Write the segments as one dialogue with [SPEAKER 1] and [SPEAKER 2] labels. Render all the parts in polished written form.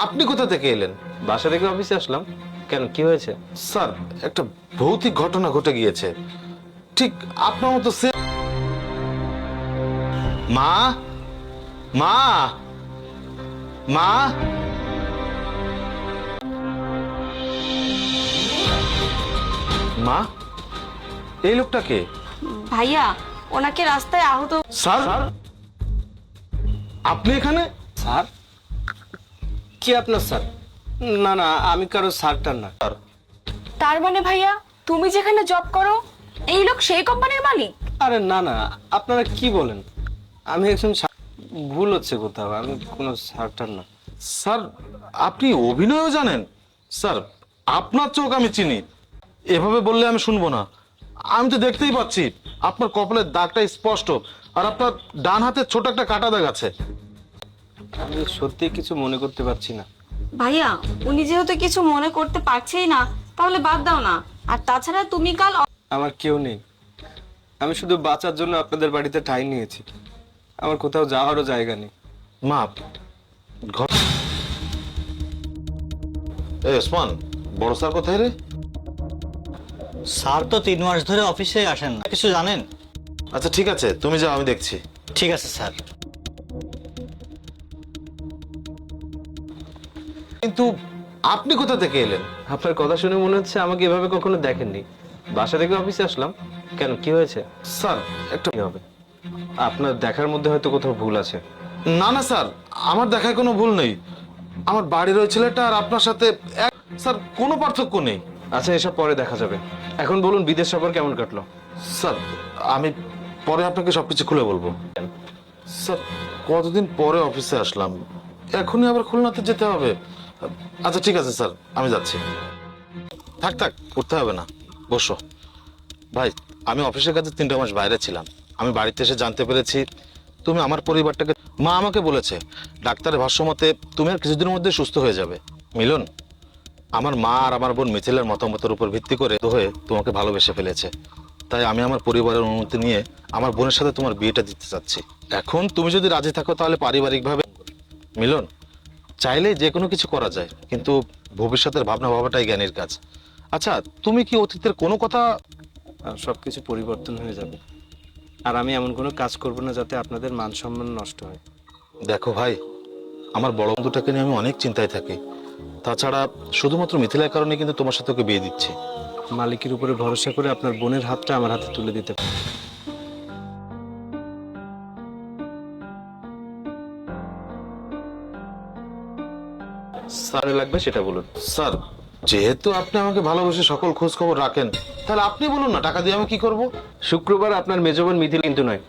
[SPEAKER 1] আপনি কোথা থেকে এলেন?
[SPEAKER 2] বাসা থেকে অফিসে আসলাম। কেন, কি হয়েছে?
[SPEAKER 1] স্যার, একটা ভৌতিক ঘটনা ঘটে গিয়েছে, ঠিক আপনার মতো মা মা মা মা, এই লোকটাকে?
[SPEAKER 3] ভাইয়া, ওনাকে রাস্তায় আহত।
[SPEAKER 1] স্যার, আপনি এখানে?
[SPEAKER 2] স্যার? কি আপনার স্যার? না না, আমি কারো স্যারটার না।
[SPEAKER 1] স্যার,
[SPEAKER 3] তার মানে ভাইয়া, তুমি যেখানে জব করো এই লোক সেই কোম্পানির মালিক?
[SPEAKER 2] আরে না না, আপনারা কি বলেন? আমি একজন ভুল হচ্ছে কোথাও, আমি কোনো স্যারটার না।
[SPEAKER 1] স্যার, আপনি অভিনয়ও জানেন? স্যার, আপনার চোখ আমি চিনি, এভাবে বললে আমি শুনবো না। আমি তো দেখতেই পাচ্ছি আপনার কপালের দাগটা স্পষ্ট, আর আপনার ডান হাতে ছোট একটা কাটা দাগ আছে।
[SPEAKER 2] আমি সত্যি কিছু মনে করতে পারছি না।
[SPEAKER 3] ভাইয়া, উনি যেহেতু কিছু মনে করতে পারছেই না, তাহলে বাদ দাও না। আর তাছাড়া তুমি কাল
[SPEAKER 2] আমার কেউ নেই, আমি শুধু বাঁচার জন্য আপনাদের বাড়িতে ঠাঁই নিয়েছি। আমার কোথাও যাওয়ারও জায়গা নেই।
[SPEAKER 1] মা, ঘর এ ওসমান, বড় স্যার কোথায় রে?
[SPEAKER 4] স্যার তো 3 মাস ধরে অফিসে আসেন না, কিছু জানেন?
[SPEAKER 1] আচ্ছা ঠিক আছে, তুমি যাও, আমি দেখছি।
[SPEAKER 4] ঠিক আছে স্যার।
[SPEAKER 1] কিন্তু আপনি কোথা থেকে এলেন?
[SPEAKER 2] আপনার কথা শুনে মনে হচ্ছে আমাকে এভাবে কখনো দেখেননি। বাসা থেকে অফিসে আসলাম। কেন, কি হয়েছে?
[SPEAKER 1] স্যার, একটা
[SPEAKER 2] কি হবে? আপনার দেখার মধ্যে হয়তো কোথাও ভুল আছে।
[SPEAKER 1] না না স্যার, আমার দেখায় কোনো ভুল নেই। আমার বাড়ির ওই ছেলেটা আর আপনার সাথে স্যার কোনো পার্থক্য নেই।
[SPEAKER 2] আচ্ছা, এসব পরে দেখা যাবে। এখন বলুন, বিদেশ সফর কেমন কাটলো?
[SPEAKER 1] স্যার, আমি পরে আপনাকে সবকিছু খুলে বলবো। স্যার, কতদিন পরে অফিসে আসলাম, এখনই আবার খুলনাতে যেতে হবে? আচ্ছা ঠিক আছে স্যার, আমি যাচ্ছি। থাক থাক, উঠতে হবে না, বসো। ভাই, আমি অফিসের কাছে 3টা মাস বাইরে ছিলাম। আমি বাড়িতে এসে জানতে পেরেছি তুমি আমার পরিবারটাকে, মা আমাকে বলেছে ডাক্তারের ভাষ্যমতে তুমি আর কিছুদিনের মধ্যে সুস্থ হয়ে যাবে। মিলন, আমার মা আর আমার বোন মিথিলের মতামতের উপর ভিত্তি করে হয়ে তোমাকে ভালোবেসে ফেলেছে। তাই আমি আমার পরিবারের অনুমতি নিয়ে আমার বোনের সাথে তোমার বিয়েটা দিতে চাচ্ছি। এখন তুমি যদি রাজি থাকো তাহলে পারিবারিকভাবে। মিলন, চাইলে যে কোনো কিছু করা যায়, কিন্তু ভবিষ্যতের ভাবনা ভাবাটাই জ্ঞানীর কাজ। আচ্ছা, তুমি কি অতীতের কোনো কথা?
[SPEAKER 2] সবকিছু পরিবর্তন হয়ে যাবে, আর আমি এমন কোনো কাজ করব না যাতে আপনাদের মান সম্মান নষ্ট হয়।
[SPEAKER 1] দেখো ভাই, আমার বড় বন্ধুটাকে নিয়ে আমি অনেক চিন্তায় থাকি। তাছাড়া শুধুমাত্র মিথিলার কারণে কিন্তু তোমার সাথে ওকে বিয়ে দিচ্ছি।
[SPEAKER 2] মালিকের উপরে ভরসা করে আপনার বোনের হাতটা আমার হাতে তুলে দিতে পারি। স্যার লাগবে সেটা বলুন।
[SPEAKER 1] স্যার, যেহেতু আপনি আমাকে ভালোবেসে সকল খোঁজ খবর রাখেন, তাহলে আপনি বলুন না, টাকা দিয়ে আমি কি করব?
[SPEAKER 2] শুক্রবার আপনার মেজবান মিথিল কিন্তু নয়,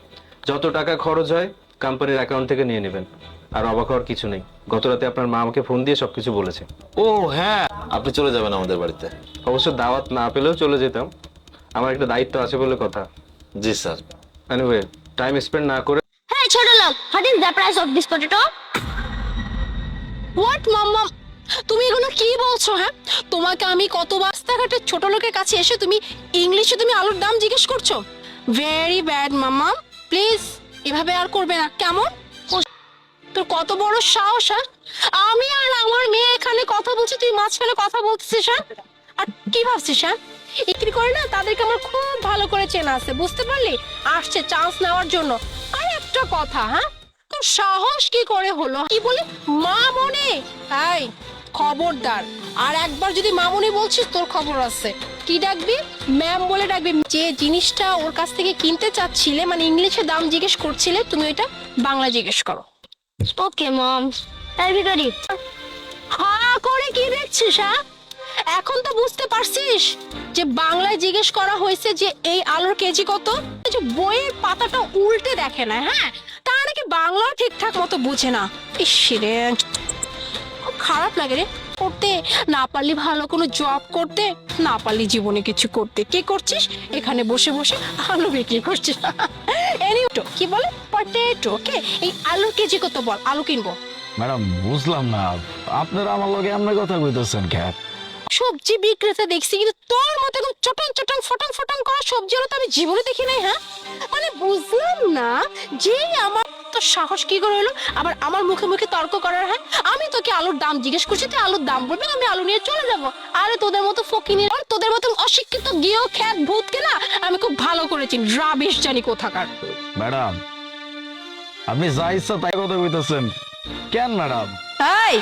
[SPEAKER 2] যত টাকা খরচ হয় কোম্পানির অ্যাকাউন্ট থেকে নিয়ে নেবেন। আর অবাক হওয়ার কিছু নেই, গত রাতে আপনার মা আমাকে ফোন দিয়ে সবকিছু বলেছে।
[SPEAKER 1] ও হ্যাঁ, আপনি চলে যাবেন আমাদের বাড়িতে?
[SPEAKER 2] অবশ্য দাওয়াত না পেলেও চলে যেতাম, আমার একটা দায়িত্ব আছে বলে কথা।
[SPEAKER 1] জি স্যার।
[SPEAKER 2] এনিওয়ে, টাইম স্পেন্ড না করে।
[SPEAKER 5] Hey, ছোট লোক, what is the price of this potato?
[SPEAKER 6] What mamma, তুমি এগুলো কি বলছো? হ্যাঁ, তোমাকে আমি কতবার রাস্তাঘাটের ছোট লোকের কাছে এসে তুমি ইংলিশে তুমি আলুর দাম জিজ্ঞেস করছো? ভেরি ব্যাড মাম্মা, প্লিজ এভাবে আর করবে না, কেমন? তোর কত বড় সাহস? হ্যাঁ, আমি আর আমার মেয়ে এখানে কথা বলছি, তুই মাঝখানে কথা বলছিস? হ্যাঁ, আর কি ভাবছিস? হ্যাঁ, বিক্রি করে না, তাদেরকে আমার খুব ভালো করে চেনা আছে, বুঝতে পারলি? আসছে চান্স নেওয়ার জন্য। আর একটা কথা, হ্যাঁ, তোর সাহস কি করে হলো? কি বলি মামনি? এই খবরদার, আর একবার যদি মামনি বলছিস তোর খবর আছে। কি ডাকবি? ম্যাম বলে ডাকবি। যে জিনিসটা ওর কাছ থেকে কিনতে চাচ্ছিলে, মানে ইংলিশে দাম জিজ্ঞেস করছিলে, তুমি ওইটা বাংলা জিজ্ঞেস করো।
[SPEAKER 5] Okay, mom. I'll be ready.
[SPEAKER 6] হা করে কি দেখছিস? হ্যাঁ, এখন তো বুঝতে পারছিস যে বাংলায় জিজ্ঞেস করা হয়েছে যে এই আলুর কেজি কত। এই যে বইয়ের পাতাটা উল্টে দেখে না, হ্যাঁ, তার নাকি বাংলাও ঠিকঠাক মতো বুঝে না। ইস রে, খুব খারাপ লাগে রে। করতে না পারলি ভালো কোনো জব করতে, না পারলি জীবনে কিছু করতে। কি করছিস? এখানে বসে বসে আলু বিক্রি করছিস। এনিও কি বলে পটেটো। ওকে, এই আলুর কেজি কত বল, আলু কিনবো।
[SPEAKER 7] ম্যাডাম, বুঝলাম না, আপনারা আমার লগে এমন কথা কইতেছেন কেন?
[SPEAKER 6] সবজি বিক্রেতা দেখছি, কিন্তু তোর মতো এরকম চটং চটং ফটং ফটং করা সবজি হলো তো আমি জীবনে দেখি নাই। হ্যাঁ, মানে বুঝলাম না যে আমার এত সাহস কি করে হলো আবার আমার মুখে মুখে তর্ক করার? হ্যাঁ, আমি তোকে আলুর দাম জিজ্ঞেস করছি, তুই আলুর দাম বলবি, আমি আলু নিয়ে চলে যাব। আরে তোদের মতো ফকিনি, তোদের মতো অশিক্ষিত গিয়েও খ্যাত ভূতকে না আমি খুব ভালো করেছি, রাবিশ জানি কোথাকার।
[SPEAKER 7] ম্যাডাম, আপনি যা ইচ্ছা তাই কথা কইতেছেন কেন ম্যাডাম?
[SPEAKER 6] এই,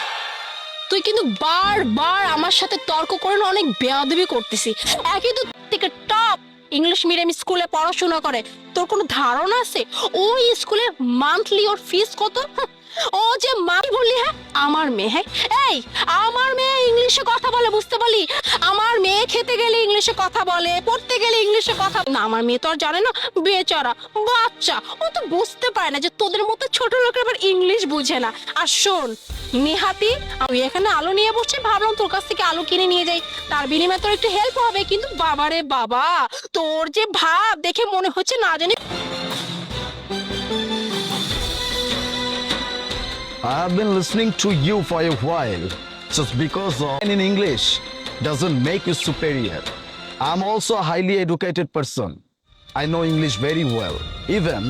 [SPEAKER 6] তুই কিন্তু বারবার আমার সাথে তর্ক করে না অনেক বেয়াদবি করতেছি। একই তো থেকে টপ ইংলিশ মিডিয়াম স্কুলে পড়াশোনা করে, তোর কোনো ধারণা আছে ওই স্কুলের মান্থলি ওর ফিস কত? ও যে মা বললি, হ্যাঁ আমার মেয়ে, হ্যাঁ এই আমার মেয়ে ইংলিশে কথা বলে, বুঝতে পারলি? আমার মেয়ে খেতে গেলে ইংলিশে কথা বলে, পড়তে গেলে ইংলিশে কথা না। আমার মেয়ে তো আর জানে না, বেচারা বাচ্চা, ও তো বুঝতে পারে না যে তোদের মতো ছোট লোকের আবার ইংলিশ বুঝে না। আর শোন নিহাতি, আমি এখানে আলু নিয়ে বসছি, ভাবলাম তোর কাছ থেকে আলু কিনে নিয়ে যাই, তার বিনিময়ে তোর একটু হেল্প হবে। কিন্তু বাবারে বাবা, তোর যে ভাব দেখে মনে হচ্ছে না জানি।
[SPEAKER 7] I have been listening to you for a while. Just because of in English doesn't make you superior. I'm also a highly educated person. I know English very well. Even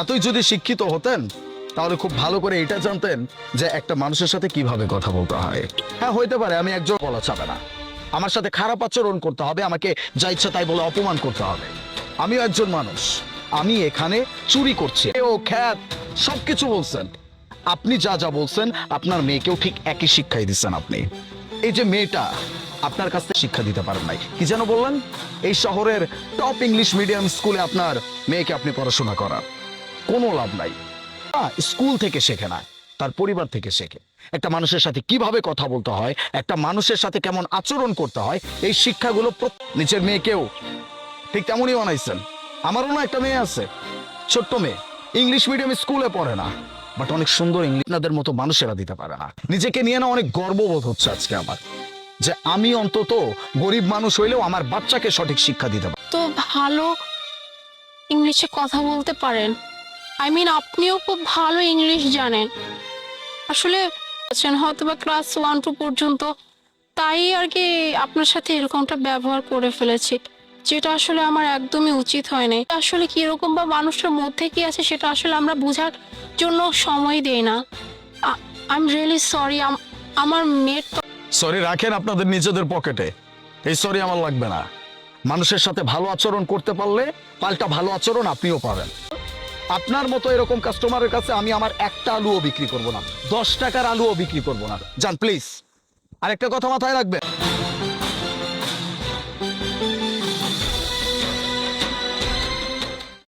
[SPEAKER 7] এতই যদি শিক্ষিত হতেন তাহলে খুব ভালো করে এটা জানতেন যে একটা মানুষের সাথে কিভাবে কথা বলতে হয়। হ্যাঁ, হইতে পারে আমি একজন বলা যাবে না, আমার সাথে খারাপ আচরণ করতে হবে, আমাকে যা ইচ্ছা তাই বলে অপমান করতে হবে। আমিও একজন মানুষ, আমি এখানে চুরি করছি ও খ্যাত সবকিছু বলছেন। আপনি যা যা বলছেন আপনার মেয়েকেও ঠিক একই শিক্ষাই দিচ্ছেন আপনি। এই যে মেয়েটা আপনার কাছ থেকে শিক্ষা দিতে পারেন নাই, কি যেন বললেন? এই শহরের টপ ইংলিশ মিডিয়াম স্কুলে আপনার মেয়েকে আপনি পড়াশোনা করার কোনো লাভ নাই। স্কুল থেকে শেখে না, তার পরিবার থেকে শেখে। একটা মানুষের সাথে কিভাবে কথা বলতে হয়, একটা মানুষের সাথে কেমন আচরণ করতে হয়, এই শিক্ষাগুলো নিজের মেয়েকেও ঠিক তেমনই বানাইছেন। আমারও না একটা মেয়ে আছে, ছোট্ট মেয়ে, ইংলিশ মিডিয়াম স্কুলে পড়ে না, বাট অনেক সুন্দর ইংলিশ আপনাদের মতো মানুষেরা দিতে পারে না। নিজেকে নিয়ে না অনেক গর্ববোধ হচ্ছে আজকে আমার, যে আমি অন্তত গরিব মানুষ হইলেও আমার বাচ্চাকে সঠিক শিক্ষা দিতে পারি।
[SPEAKER 6] তো ভালো ইংলিশে কথা বলতে পারেন, আই মিন আপনিও খুব ভালো ইংলিশ জানেন। আসলে হয়তো বা ক্লাস 1-2 পর্যন্ত, তাই আর কি আপনার সাথে এরকমটা ব্যবহার করে ফেলেছি, যেটা আসলে আমার একদমই উচিত হয় নাই। আসলে কি এরকম বা মানুষের মধ্যে কি আছে সেটা আসলে আমরা বোঝার জন্য সময় দেই না। I am really sorry. আমার মেয়ের তো
[SPEAKER 7] সরি রাখেন আপনাদের নিজেদের পকেটে, এই সরি আমার লাগবে না। মানুষের সাথে ভালো আচরণ করতে পারলে পাল্টা ভালো আচরণ আপনিও পাবেন। আপনার মতো এরকম কাস্টমারের কাছে আমি আমার একটা আলুও বিক্রি করব না, 10 টাকার আলুও বিক্রি করব না। যান প্লিজ। আর একটা কথা মাথায় রাখবেন,